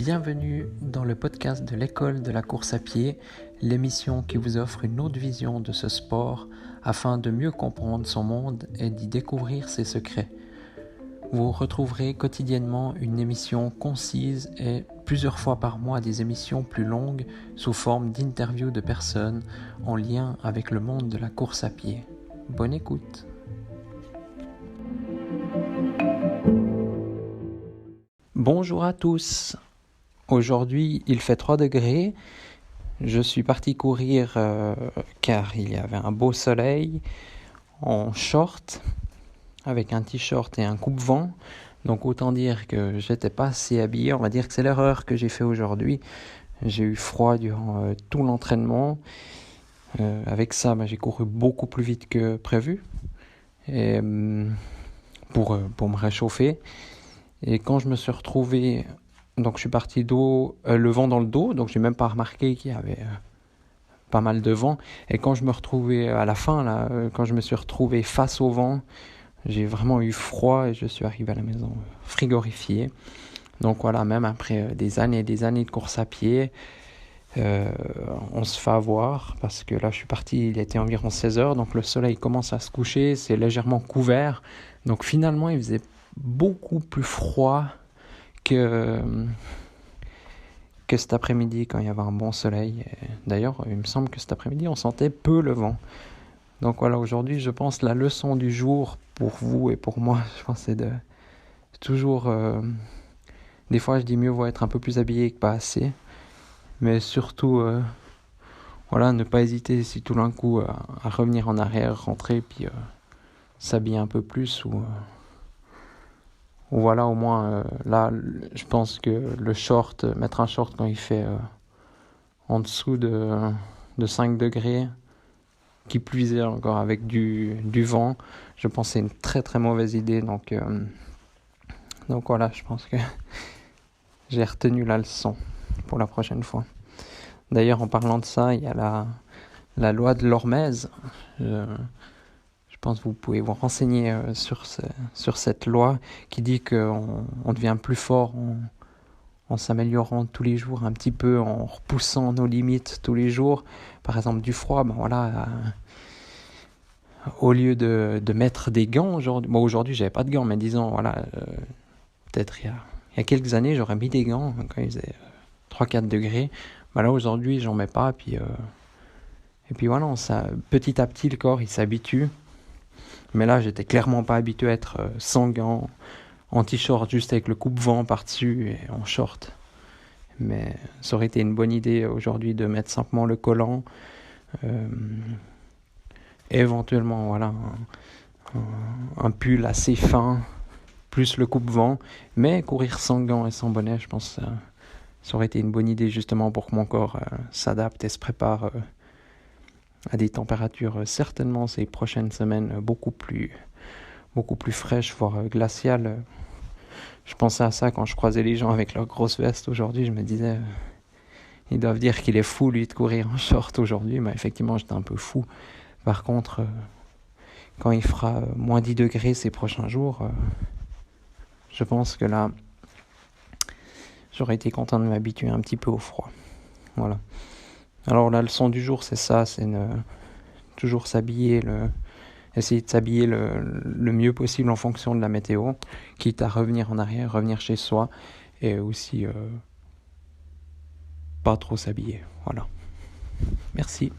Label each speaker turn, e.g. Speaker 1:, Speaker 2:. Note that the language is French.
Speaker 1: Bienvenue dans le podcast de l'école de la course à pied, l'émission qui vous offre une autre vision de ce sport afin de mieux comprendre son monde et d'y découvrir ses secrets. Vous retrouverez quotidiennement une émission concise et plusieurs fois par mois des émissions plus longues sous forme d'interviews de personnes en lien avec le monde de la course à pied. Bonne écoute! Bonjour à tous! Aujourd'hui, il fait 3 degrés. Je suis parti courir car il y avait un beau soleil en short avec un t-shirt et un coupe-vent. Donc autant dire que j'étais pas assez habillé. On va dire que c'est l'erreur que j'ai fait aujourd'hui. J'ai eu froid durant tout l'entraînement. Avec ça, j'ai couru beaucoup plus vite que prévu et, pour me réchauffer. Et quand je me suis retrouvé... Donc je suis parti le vent dans le dos, donc j'ai même pas remarqué qu'il y avait pas mal de vent. Et quand je me retrouvais à la fin, quand je me suis retrouvé face au vent, j'ai vraiment eu froid et je suis arrivé à la maison frigorifié. Donc voilà, même après des années et des années de course à pied, on se fait avoir parce que là je suis parti, il était environ 16 heures, donc le soleil commence à se coucher, c'est légèrement couvert. Donc finalement il faisait beaucoup plus froid que cet après-midi quand il y avait un bon soleil. Et d'ailleurs, il me semble que cet après-midi, on sentait peu le vent. Donc voilà, aujourd'hui, je pense la leçon du jour pour vous et pour moi, je pense c'est de toujours... des fois, je dis mieux vaut être un peu plus habillé que pas assez. Mais surtout, ne pas hésiter si tout d'un coup à revenir en arrière, rentrer, puis s'habiller un peu plus ou voilà, au moins, là, je pense que le short, mettre un short quand il fait en dessous de 5 degrés, qui plus est encore avec du vent, je pense que c'est une très très mauvaise idée. Donc voilà, je pense que j'ai retenu la leçon pour la prochaine fois. D'ailleurs, en parlant de ça, il y a la loi de l'Hormèse. Je pense que vous pouvez vous renseigner sur cette loi qui dit qu'on devient plus fort en s'améliorant tous les jours un petit peu, en repoussant nos limites tous les jours. Par exemple, du froid, au lieu de mettre des gants aujourd'hui, aujourd'hui j'avais pas de gants, mais disons, peut-être il y a quelques années, j'aurais mis des gants quand il faisait 3-4 degrés. Là, aujourd'hui, j'en mets pas, et puis voilà, petit à petit, le corps, il s'habitue. Mais là, j'étais clairement pas habitué à être sans gants, en t-shirt, juste avec le coupe-vent par-dessus et en short. Mais ça aurait été une bonne idée aujourd'hui de mettre simplement le collant. Éventuellement, un pull assez fin, plus le coupe-vent. Mais courir sans gants et sans bonnet, je pense que ça aurait été une bonne idée justement pour que mon corps s'adapte et se prépare à des températures certainement ces prochaines semaines beaucoup plus fraîches, voire glaciales. Je pensais à ça quand je croisais les gens avec leurs grosses vestes aujourd'hui. Je me disais, ils doivent dire qu'il est fou lui de courir en short aujourd'hui. Mais effectivement, j'étais un peu fou. Par contre, quand il fera moins 10 degrés ces prochains jours, je pense que là, j'aurais été content de m'habituer un petit peu au froid. Voilà. Alors la leçon du jour, c'est ça, c'est toujours essayer de s'habiller le mieux possible en fonction de la météo, quitte à revenir en arrière, revenir chez soi, et aussi pas trop s'habiller. Voilà. Merci.